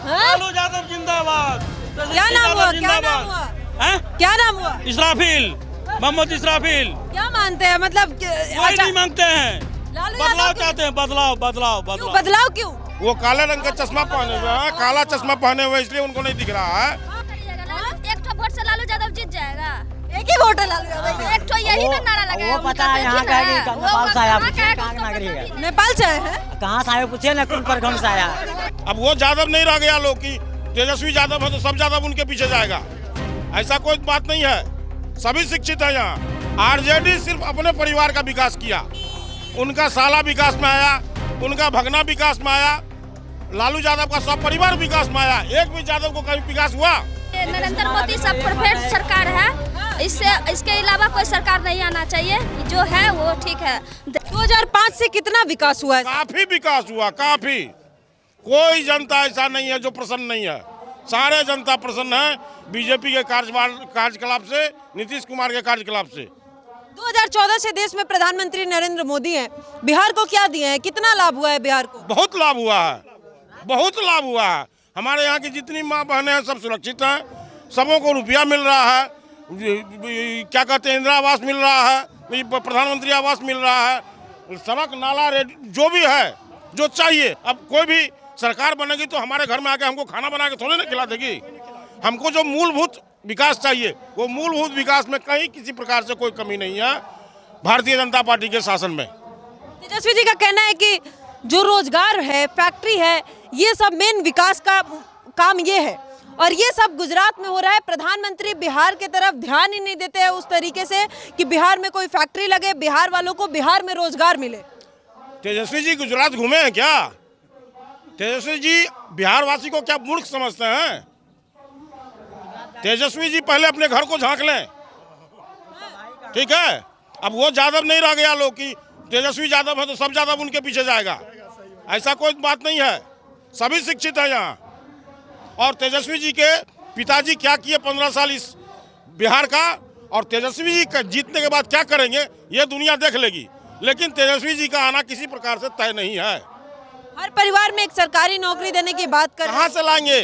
लालू यादव जिंदाबाद। क्या नाम हुआ? क्या नाम हुआ? क्या नाम हुआ? इसराफिल, मोहम्मद इसराफिल। क्या मानते हैं मतलब कोई नहीं मांगते हैं, लालू बदलाव यादव चाहते हैं, बदलाव बदलाव क्यों बदलाव। बदलाव क्यों? वो काले रंग का चश्मा पहने हुए हैं, काला चश्मा पहने हुए इसलिए उनको नहीं दिख रहा है। एक ठो वोट से लालू यादव जीत जाएगा। एक ही वोट है लालू यादव। एक ठो यही ना नारा लगाया। वो पता है यहाँ का है कि नेपाल से आया, पूछिए कहाँ का नागरिक है, नेपाल से आए हैं? कहाँ से आए पूछिए ना, कौन प्रखंड से आया। अब वो यादव नहीं रह गया लोग की तेजस्वी यादव है तो सब यादव उनके पीछे जाएगा, ऐसा कोई बात नहीं है। सभी शिक्षित है यहाँ। आरजेडी सिर्फ अपने परिवार का विकास किया, उनका साला विकास में आया, उनका भगना विकास में आया, लालू यादव का सब परिवार विकास में आया। एक भी यादव को कभी विकास हुआ? नरेंद्र मोदी सब परफेक्ट सरकार है, इसके अलावा कोई सरकार नहीं आना चाहिए, जो है वो ठीक है। 2005 से कितना विकास हुआ है? काफी विकास हुआ, काफी। कोई जनता ऐसा नहीं है जो प्रसन्न नहीं है, सारे जनता प्रसन्न है बीजेपी के कार्यकलाप से, नीतीश कुमार के कार्यकलाप से। 2014 से देश में प्रधानमंत्री नरेंद्र मोदी हैं, बिहार को क्या दिए हैं? कितना लाभ हुआ है बिहार को? बहुत लाभ हुआ है, बहुत लाभ हुआ है। हमारे यहाँ की जितनी माँ बहनें हैं सब सुरक्षित हैं, सबों को रुपया मिल रहा है, क्या कहते हैं इंदिरा आवास मिल रहा है, प्रधानमंत्री आवास मिल रहा है, सड़क नाला जो भी है जो चाहिए। अब कोई भी सरकार बनेगी तो हमारे घर में आके हमको खाना बना के थोड़ी ना खिला देगी। हमको जो मूलभूत विकास चाहिए वो मूलभूत विकास में कहीं किसी प्रकार से कोई कमी नहीं है भारतीय जनता पार्टी के शासन में। तेजस्वी जी का कहना है कि जो रोजगार है, फैक्ट्री है, ये सब मेन विकास का काम ये है, और ये सब गुजरात में हो रहा है। प्रधानमंत्री बिहार के तरफ ध्यान ही नहीं देते हैं उस तरीके से कि बिहार में कोई फैक्ट्री लगे, बिहार वालों को बिहार में रोजगार मिले। तेजस्वी जी गुजरात घूमे हैं क्या? तेजस्वी जी बिहार वासी को क्या मूर्ख समझते हैं? तेजस्वी जी पहले अपने घर को झांक लें, ठीक है? अब वो यादव नहीं रह गया लोग की तेजस्वी यादव है तो सब यादव उनके पीछे जाएगा, ऐसा कोई बात नहीं है। सभी शिक्षित है यहाँ। और तेजस्वी जी के पिताजी क्या किए 15 साल इस बिहार का, और तेजस्वी जी का जीतने के बाद क्या करेंगे ये दुनिया देख लेगी, लेकिन तेजस्वी जी का आना किसी प्रकार से तय नहीं है। हर परिवार में एक सरकारी नौकरी देने की बात कर रहे हैं। कहाँ से लाएंगे?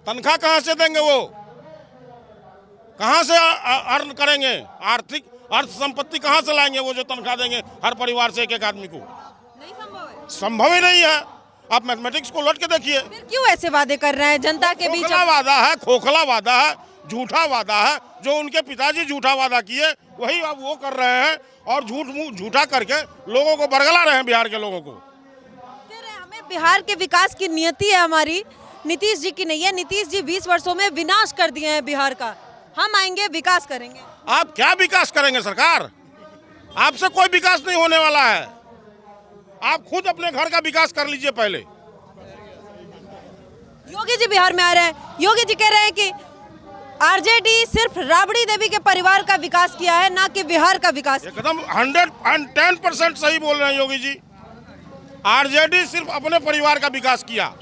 तनख्वाह कहाँ से देंगे? वो कहाँ से अर्न करेंगे? आर्थिक अर्थ संपत्ति कहाँ से लाएंगे? वो जो तनख्वाह देंगे हर परिवार से एक एक आदमी को, नहीं संभव है। संभव ही नहीं है। आप मैथमेटिक्स को लौट के देखिए। फिर क्यों ऐसे वादे कर रहे हैं जनता के बीच? खोखला वादा है, खोखला वादा है, झूठा वादा है। जो उनके पिताजी झूठा वादा किए वही अब वो कर रहे हैं, और झूठा करके लोगों को बरगला रहे हैं, बिहार के लोगों को। हमें बिहार के विकास की नियति है हमारी, नीतीश जी की नहीं है। नीतीश जी 20 वर्षों में विनाश कर दिए हैं बिहार का। हम आएंगे, विकास करेंगे। आप क्या विकास करेंगे? सरकार आपसे कोई विकास नहीं होने वाला है। आप खुद अपने घर का विकास कर लीजिए पहले। योगी जी बिहार में आ रहे हैं। योगी जी कह रहे हैं कि आरजेडी सिर्फ राबड़ी देवी के परिवार का विकास किया है, ना कि बिहार का विकास। एकदम 110% सही बोल रहे हैं योगी जी। आरजेडी सिर्फ अपने परिवार का विकास किया,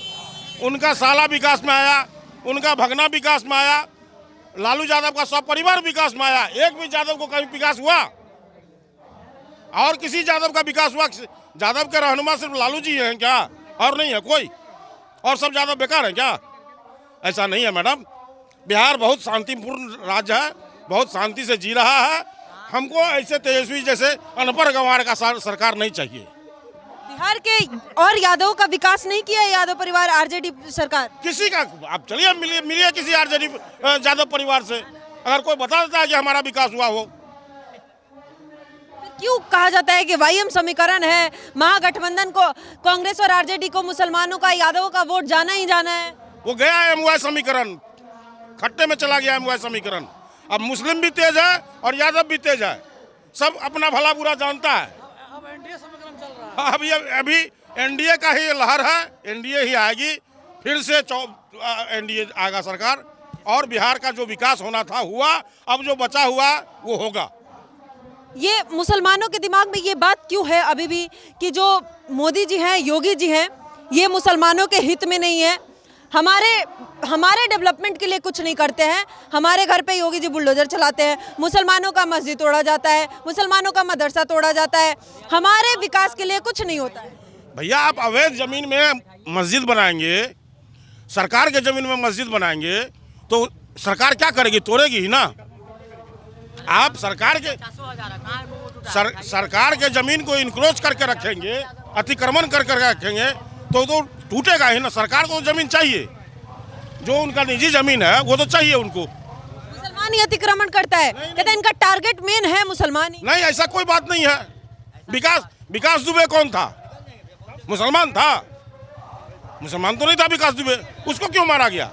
उनका साला विकास में आया, उनका भगना विकास में आया, लालू यादव का सब परिवार विकास में आया। एक भी यादव को कभी विकास हुआ? और किसी यादव का विकास हुआ? यादव के रहनुमा सिर्फ लालू जी हैं क्या, और नहीं है कोई? और सब यादव बेकार हैं क्या? ऐसा नहीं है मैडम। बिहार बहुत शांतिपूर्ण राज्य है, बहुत शांति से जी रहा है। हमको ऐसे तेजस्वी जैसे अनपढ़ गंवार का सरकार नहीं चाहिए। बिहार के और यादव का विकास नहीं किया यादव परिवार, आरजेडी सरकार किसी का? आप चलिए मिलिए किसी आरजेडी यादव परिवार से, अगर कोई बता देता है कि हमारा विकास हुआ हो। क्यों कहा जाता है कि वाईएम समीकरण है, महागठबंधन को, कांग्रेस और आरजेडी को मुसलमानों का, यादवों का वोट जाना ही जाना है? वो गया एमवाई समीकरण, खट्टे में चला गया एमवाई समीकरण। अब मुस्लिम भी तेज है और यादव भी तेज है, सब अपना भला बुरा जानता है। अभी एनडीए का ही लहर है, एनडीए ही आएगी, फिर से एनडीए आएगा सरकार, और बिहार का जो विकास होना था हुआ, अब जो बचा हुआ वो होगा। ये मुसलमानों के दिमाग में ये बात क्यों है अभी भी कि जो मोदी जी हैं, योगी जी हैं, ये मुसलमानों के हित में नहीं है, हमारे डेवलपमेंट के लिए कुछ नहीं करते हैं। हमारे घर पे योगी जी बुलडोजर चलाते हैं, मुसलमानों का मस्जिद तोड़ा जाता है, मुसलमानों का मदरसा तोड़ा जाता है, हमारे विकास के लिए कुछ नहीं होता है। भैया आप अवैध जमीन में मस्जिद बनाएंगे सरकार के जमीन में मस्जिद बनाएंगे तो सरकार क्या करेगी? तोड़ेगी ही ना। आप सरकार के जमीन को इंक्रोच करके रखेंगे, अतिक्रमण करके रखेंगे तो टूटेगा ही ना। सरकार को जमीन चाहिए, जो उनका निजी जमीन है वो तो चाहिए उनको। मुसलमान ही अतिक्रमण करता है, कहते हैं इनका टारगेट मेन है मुसलमान ही। नहीं, ऐसा कोई बात नहीं है। विकास दुबे कौन था? मुसलमान था? मुसलमान तो नहीं था विकास दुबे, उसको क्यों मारा गया?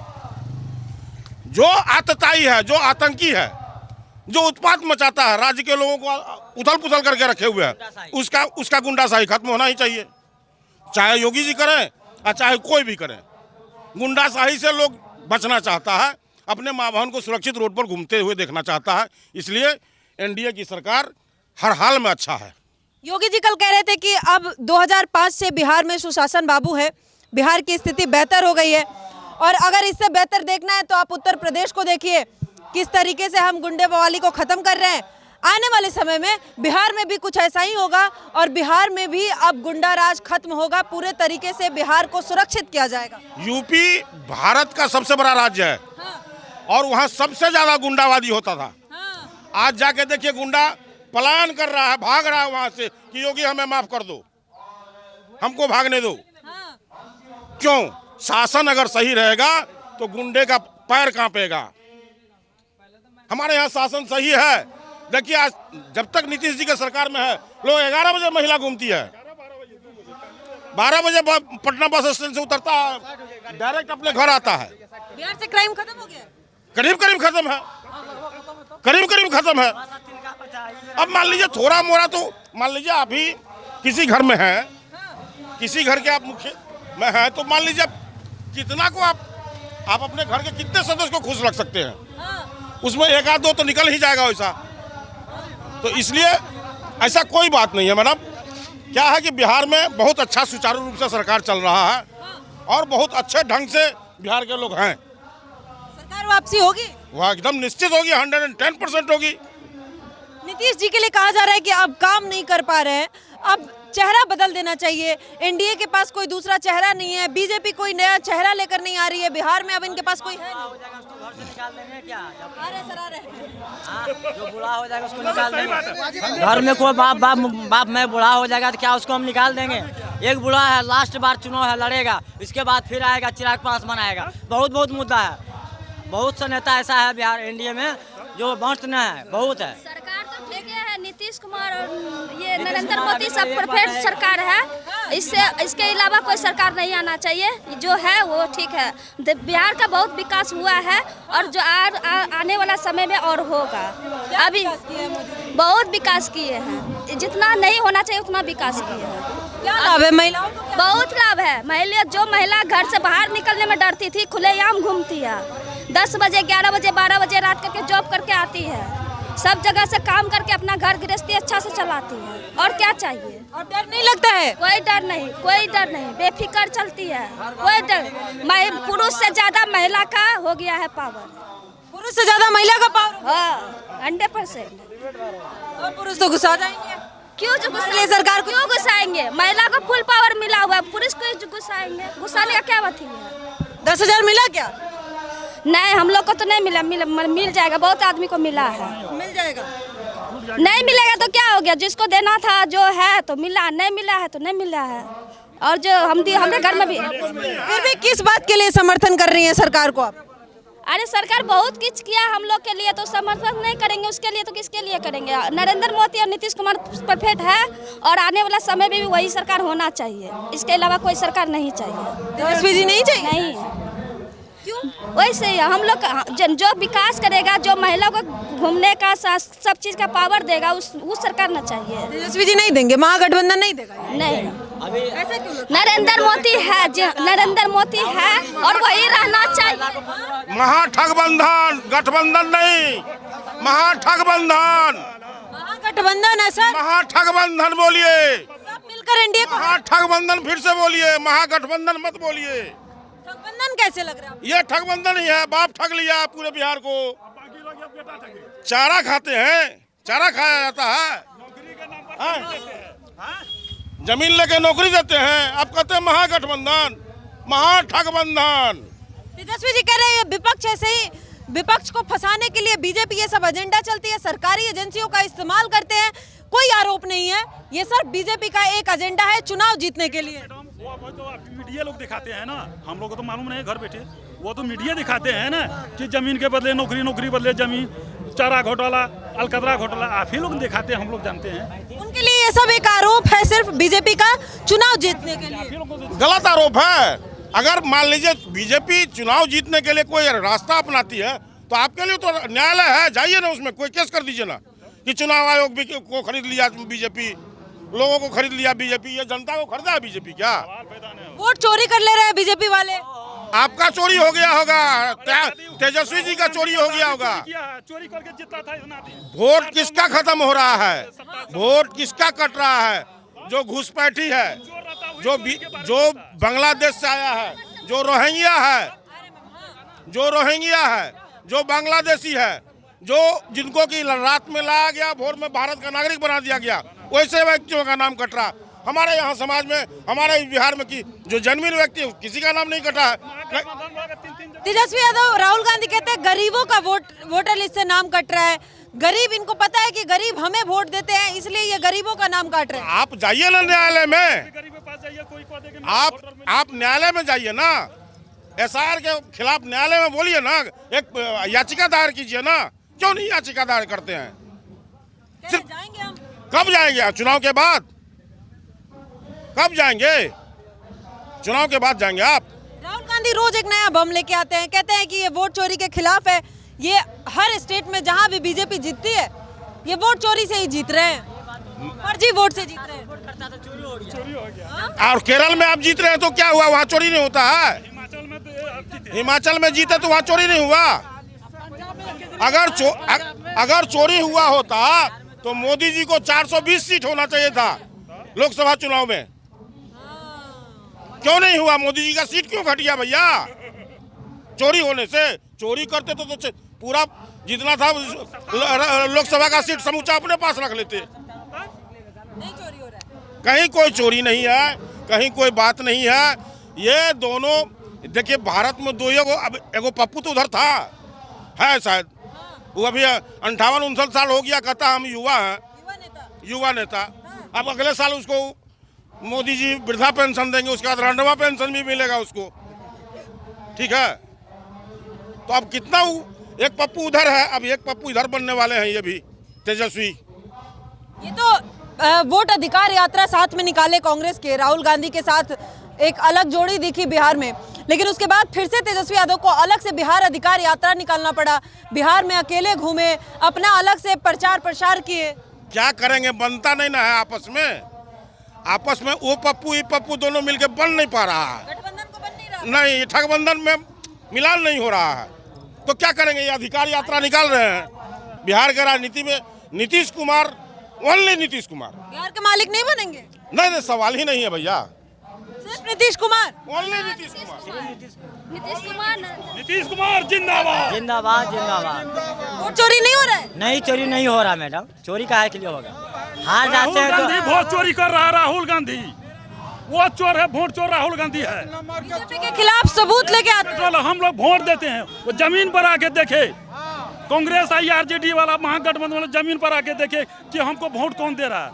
जो आतताई है, जो आतंकी है, जो उत्पात मचाता है, राज्य के लोगों को उथल पुथल करके रखे हुए हैं, उसका गुंडाशाही खत्म होना ही चाहिए। चाहे योगी जी करें और चाहे कोई भी करे, गुंडाशाही से लोग बचना चाहता है, अपने माँ बहन को सुरक्षित रोड पर घूमते हुए देखना चाहता है। इसलिए एनडीए की सरकार हर हाल में अच्छा है। योगी जी कल कह रहे थे कि अब 2005 से बिहार में सुशासन बाबू है, बिहार की स्थिति बेहतर हो गई है, और अगर इससे बेहतर देखना है तो आप उत्तर प्रदेश को देखिए, किस तरीके से हम गुंडे बवाली को खत्म कर रहे हैं। आने वाले समय में बिहार में भी कुछ ऐसा ही होगा और बिहार में भी अब गुंडा राज खत्म होगा, पूरे तरीके से बिहार को सुरक्षित किया जाएगा। यूपी भारत का सबसे बड़ा राज्य है। हाँ। और वहाँ सबसे ज्यादा गुंडावादी होता था। हाँ। आज जाके देखिए गुंडा पलायन कर रहा है, भाग रहा है वहां से कि योगी हमें माफ कर दो, हमको भागने दो। हाँ। क्यों? शासन अगर सही रहेगा तो गुंडे का पैर कांपेगा। हमारे यहाँ शासन सही है। देखिए आज जब तक नीतीश जी के सरकार में है, लोग 11 बजे महिला घूमती है, 12 बजे पटना बस स्टैंड से उतरता है, डायरेक्ट अपने घर आता है। बिहार से क्राइम खत्म हो गया? करीब करीब खत्म है, करीब करीब खत्म है। अब मान लीजिए थोड़ा मोड़ा, तो मान लीजिए आप ही किसी घर में हैं, किसी घर के आप मुख्य में हैं, तो मान लीजिए कितना को आप अपने घर के कितने सदस्य को खुश रख सकते हैं? उसमें एक आध दो तो निकल ही जाएगा वैसा। तो इसलिए ऐसा कोई बात नहीं है मैडम। क्या है कि बिहार में बहुत अच्छा सुचारू रूप से सरकार चल रहा है और बहुत अच्छे ढंग से बिहार के लोग हैं। सरकार वापसी होगी? वह एकदम निश्चित होगी, 110% होगी। नीतीश जी के लिए कहा जा रहा है कि अब काम नहीं कर पा रहे हैं, अब चेहरा बदल देना चाहिए। एनडीए के पास कोई दूसरा चेहरा नहीं है, बीजेपी कोई नया चेहरा लेकर नहीं आ रही है बिहार में, अब इनके पास कोई है नहीं। जो बूढ़ा हो जाएगा उसको निकाल देंगे। घर में कोई बाप में बूढ़ा हो जाएगा तो क्या उसको हम निकाल देंगे? एक बूढ़ा है, लास्ट बार चुनाव है, लड़ेगा, इसके बाद फिर आएगा, चिराग पासवान आएगा। बहुत मुद्दा है, बहुत सा नेता ऐसा है बिहार एनडीए में जो मस्त न है, बहुत है। सरकार तो ठीक है, नीतीश कुमार और ये नरेंद्र मोदी सब परफेक्ट सरकार है। इसके अलावा कोई सरकार नहीं आना चाहिए, जो है वो ठीक है। बिहार का बहुत विकास हुआ है और जो आने वाला समय में और होगा। अभी बहुत विकास किए हैं, जितना नहीं होना चाहिए उतना विकास किए हैं। क्या लाभ है महिलाओं को? बहुत लाभ है। महिला घर से बाहर निकलने में डरती थी, खुलेआम घूमती है। 10 बजे, 11 बजे, 12 बजे रात करके जॉब करके आती है, सब जगह से काम करके अपना घर गृहस्थी अच्छा से चलाती है। और क्या चाहिए? और डर नहीं लगता है? कोई डर नहीं, बेफिक्र चलती है, कोई डर। पुरुष से ज्यादा महिला का हो गया है पावर। पुरुष से ज्यादा महिला का पावर? हाँ, 100%। और पुरुष तो गुस्सा जाएंगे। क्यों जो इसलिए सरकार क्यों गुस्साएंगे? महिला को फुल पावर मिला हुआ है, पुरुष को गुस्साएंगे? गुस्साने का क्या बात है? 10,000 मिला क्या? नहीं, हम लोग को तो नहीं मिल जाएगा, बहुत आदमी को मिला है। मिल जाएगा? नहीं मिलेगा तो क्या हो गया? जिसको देना था जो है तो मिला, नहीं मिला है तो नहीं मिला है। और जो हमारे घर में भी फिर भी किस बात के लिए समर्थन कर रही है सरकार को आप? अरे सरकार बहुत कुछ किया हम लोग के लिए, तो समर्थन नहीं करेंगे उसके लिए तो किसके लिए करेंगे? नरेंद्र मोदी और नीतीश कुमार परफेक्ट है और आने वाला समय में भी वही सरकार होना चाहिए। इसके अलावा कोई सरकार नहीं चाहिए। तेजस्वी जी नहीं चाहिए? नहीं। क्यों? वैसे ही हम लोग जो विकास करेगा, जो महिला को घूमने का सब चीज का पावर देगा, उस सरकार ना चाहिए। तेजस्वी जी नहीं देंगे, महागठबंधन नहीं देगा? नहीं, ऐसे क्यों? नरेंद्र मोदी है, नरेंद्र मोदी है और वही रहना चाहिए। महाठगबंधन, गठबंधन नहीं, महाठगबंधन। महागठबंधन है सर? महाठगबंधन बोलिए, सब मिलकर एनडीए को। महाठगबंधन फिर से बोलिए, महागठबंधन मत बोलिए। ठगबंधन कैसे लग रहा है? ये ठगबंधन ही है, बाप ठग लिया पूरे बिहार को। चारा खाते हैं, चारा खाया जाता है, जमीन लेके नौकरी देते हैं, अब कहते हैं महागठबंधन, महाठगबंधन। तेजस्वी जी कह रहे हैं विपक्ष ऐसे ही विपक्ष को फंसाने के लिए बीजेपी ये सब एजेंडा चलती है, सरकारी एजेंसियों का इस्तेमाल करते हैं। कोई आरोप नहीं है, ये सब बीजेपी का एक एजेंडा है चुनाव जीतने के लिए। वो तो मीडिया लोग दिखाते हैं ना, हम लोग को तो मालूम नहीं घर बैठे। वो तो मीडिया दिखाते हैं ना कि जमीन के बदले नौकरी, नौकरी बदले जमीन, चारा घोटाला, अलकतरा घोटाला, आप ही लोग दिखाते हैं, हम लोग जानते हैं। उनके लिए ये सब एक आरोप है सिर्फ बीजेपी का चुनाव जीतने के लिए। गलत आरोप है। अगर मान लीजिए बीजेपी चुनाव जीतने के लिए कोई रास्ता अपनाती है तो आपके लिए तो न्यायालय है, जाइए ना, उसमें कोई केस कर दीजिए ना कि चुनाव आयोग भी को खरीद लिया बीजेपी, लोगों को खरीद लिया बीजेपी। ये जनता को खरीदा है बीजेपी क्या? वोट चोरी कर ले रहे हैं बीजेपी वाले। आपका चोरी हो गया होगा, तेजस्वी जी का चोरी हो गया होगा। चोरी करके जीता था इतना दिन। वोट किसका खत्म हो रहा है? वोट किसका कट रहा है? जो घुसपैठी है, जो बांग्लादेश से आया है, जो रोहिंग्या है, जो बांग्लादेशी है, जो जिनको की रात में लाया गया, भोर में भारत का नागरिक बना दिया गया, वैसे व्यक्तियों का नाम कट रहा। हमारे यहाँ समाज में, हमारे बिहार में की जो जन्मीन व्यक्ति है किसी का नाम नहीं कटा है। तेजस्वी यादव, राहुल गांधी कहते हैं गरीबों का वोटर लिस्ट से नाम कट रहा है। गरीब, इनको पता है कि गरीब हमें वोट देते हैं, इसलिए ये गरीबों का नाम काट रहे हैं। आप जाइए ना न्यायालय में, आप न्यायालय में जाइए ना, एसआईआर के खिलाफ न्यायालय में बोलिए ना, एक याचिका दायर कीजिए ना। क्यों नहीं याचिका दायर करते हैं? सिर्फ जाएंगे हम। कब जाएंगे? चुनाव के बाद। कब जाएंगे? चुनाव के बाद जाएंगे आप। राहुल गांधी रोज एक नया बम लेके आते हैं, कहते हैं कि ये वोट चोरी के खिलाफ है। ये हर स्टेट में जहां भी बीजेपी जीतती है, ये वोट चोरी से ही जीत रहे हैं, फर्जी वोट से जीत रहे हैं। और केरल में आप जीत रहे हैं तो क्या हुआ? वहाँ चोरी नहीं होता है। हिमाचल में जीते तो वहाँ चोरी नहीं हुआ। अगर चोरी हुआ होता तो मोदी जी को 420 सीट होना चाहिए था लोकसभा चुनाव में। क्यों नहीं हुआ? मोदी जी का सीट क्यों घट गया भैया? चोरी होने से। चोरी करते तो पूरा जितना था लोकसभा का सीट समूचा अपने पास रख लेते। नहीं चोरी हो रहा है। कहीं कोई चोरी नहीं है, कहीं कोई बात नहीं है। ये दोनों देखिए, भारत में दो एगो पप्पू तो उधर था, है शायद, वो अभी 58-59 साल हो गया, कहता हम युवा हैं, युवा नेता। अब अगले साल उसको मोदी जी वृद्धा पेंशन देंगे, उसके बाद रंडवा पेंशन भी मिलेगा उसको, ठीक है। तो अब कितना एक पप्पू उधर है, अब एक पप्पू इधर बनने वाले हैं, ये भी तेजस्वी। ये तो वोट अधिकार यात्रा साथ में निकाले कांग्रेस के, राहुल गांधी के साथ एक अलग जोड़ी दिखी बिहार में, लेकिन उसके बाद फिर से तेजस्वी यादव को अलग से बिहार अधिकार यात्रा निकालना पड़ा। बिहार में अकेले घूमे, अपना अलग से प्रचार प्रसार किए। क्या करेंगे? बनता नहीं ना है आपस में। आपस में वो पप्पू ये पप्पू दोनों मिलके बन नहीं पा रहा है। गठबंधन को बन नहीं रहा। नहीं, ठगबंधन में मिलान नहीं हो रहा है। तो क्या करेंगे? ये अधिकार यात्रा निकाल रहे हैं। बिहार के राजनीति में नीतीश कुमार, ओनली नीतीश कुमार। बिहार के मालिक नहीं बनेंगे? नहीं, सवाल ही नहीं है भैया। सिर्फ नीतीश कुमार, ओनली नीतीश कुमार। नीतीश कुमार जिंदाबाद, जिंदाबाद जिंदाबाद। वोट चोरी नहीं हो रहा है? नहीं, चोरी नहीं हो रहा मैडम। चोरी काहे के लिए होगा? हार जाते हैं राहुल गांधी तो। वोट चोरी कर रहा है। राहुल गांधी वो चोर है, वोट चोर राहुल गांधी है। बीजेपी के खिलाफ सबूत लेके आते हैं। चलो हम लोग वोट देते हैं, वो जमीन पर आके देखे, कांग्रेस आरजेडी वाला महागठबंधन वाला जमीन पर आके देखे कि हमको वोट कौन दे रहा है।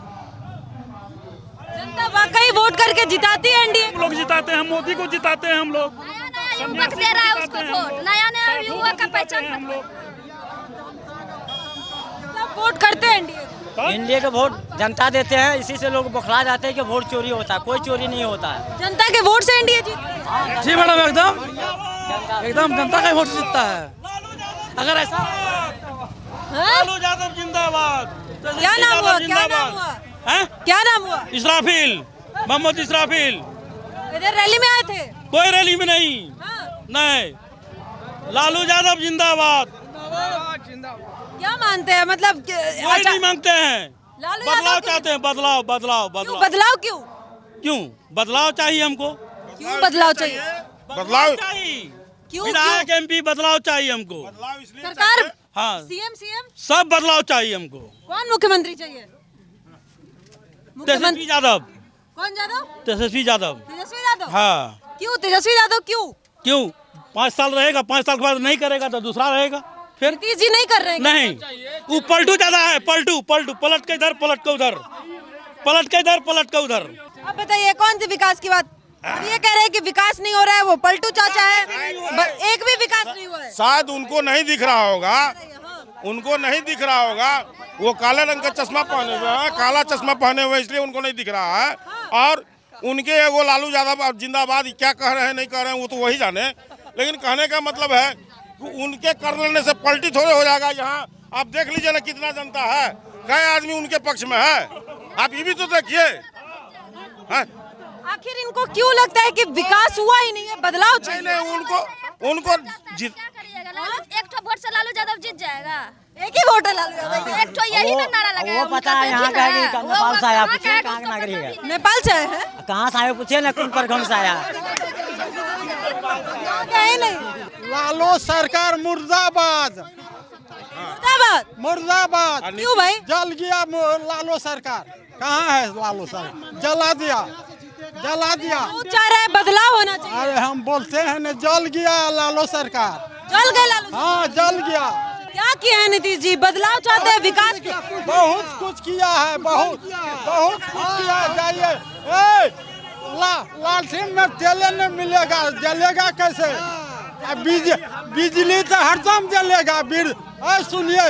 जनता वाकई वोट करके जिताती है एनडीए। हम लोग जिताते हैं, मोदी को जिताते हैं हम लोग। नया युवक दे रहा है उसको वोट, नया युवक का पहचान हम लोग सब वोट करते हैं एनडीए। इंडिया के वोट जनता देते हैं, इसी से लोग बौखला जाते हैं कि वोट चोरी होता है। कोई चोरी नहीं होता है। जनता के वोट से एनडीए जीत। जी मैडम, एकदम जनता का वोट से जीतता है। अगर ऐसा लालू यादव जिंदाबाद। क्या नाम हुआ? क्या नाम हुआ? हैं? क्या नाम हुआ? इसराफिल, मोहम्मद इसराफिल। इधर रैली में आए थे? कोई रैली में नहीं। हाँ। नहीं, लालू यादव जिंदाबाद। क्या मानते हैं? मतलब कोई नहीं मांगते हैं, लालू बदलाव यादव चाहते हैं। बदलाव बदलाव क्यों बदलाव। बदलाव? क्यों क्यों बदलाव चाहिए हमको? क्यों बदलाव चाहिए? बदलाव चाहिए। क्यों? विधायक एमपी बदलाव चाहिए हमको। सरकार, हाँ, सीएम सब बदलाव चाहिए हमको। कौन मुख्यमंत्री चाहिए? तेजस्वी यादव। कौन यादव? तेजस्वी यादव। तेजस्वी यादव। हाँ। क्यों तेजस्वी यादव? क्यों? क्यों? 5 साल रहेगा, 5 साल के बाद नहीं करेगा तो दूसरा रहेगा फिर। नीतीश जी नहीं कर रहे हैं क्या? नहीं, वो पलटू ज्यादा है, पलटू पलटू, पलट के इधर पलट के उधर, पलट के इधर पलट के उधर। अब बताइए कौन सी विकास की बात? अब ये कह रहे हैं कि विकास नहीं हो रहा है, वो पलटू चाचा है, एक भी विकास नहीं हुआ है। शायद उनको नहीं दिख रहा होगा, उनको नहीं दिख रहा होगा, वो काले रंग का चश्मा पहने हुए हैं, काला चश्मा पहने हुए इसलिए उनको नहीं दिख रहा है। और उनके वो लालू यादव जिंदाबाद क्या कह रहे हैं नहीं कह रहे हैं वो तो वही जाने, लेकिन कहने का मतलब है कि उनके कर लेने से पलटी थोड़े हो जाएगा। यहाँ आप देख लीजिए ना कितना जनता है, कई आदमी उनके पक्ष में है, आप ये भी तो देखिए। आखिर इनको क्यों लगता है कि विकास हुआ ही नहीं है, बदलाव चाहिए? नहीं उनको क्या करिएगा? एक ठो वोट से लालू यादव जीत जाएगा। एक ही वोट है लालू यादव। एक ठो यही ना नारा लगाया। वो पता है यहाँ का है कि नेपाल से आया, पूछिए कहाँ का नागरिक है, नेपाल से आए हैं? कहाँ से आए पूछिए ना, कौन प्रखंड से आया। है नहीं। लालू सरकार मुर्दाबाद, मुर्दाबाद। मुर्दाबाद। क्यों भाई? जल गया लालू सरकार, कहाँ है लालू सरकार? जला दिया, जला दिया। वो चाह रहा है बदलाव होना चाहिए। अरे हम बोलते हैं न, जल गया लालू सरकार। जल गए लालू? हाँ जल गया। क्या किया है नीतीश जी? बदलाव चाहते हैं, विकास किया? बहुत कुछ किया है, बहुत बहुत कुछ किया है। जाइए लालटेन में तेल नहीं मिलेगा, जलेगा कैसे? बिजली तो हरदम जलेगा। सुनिए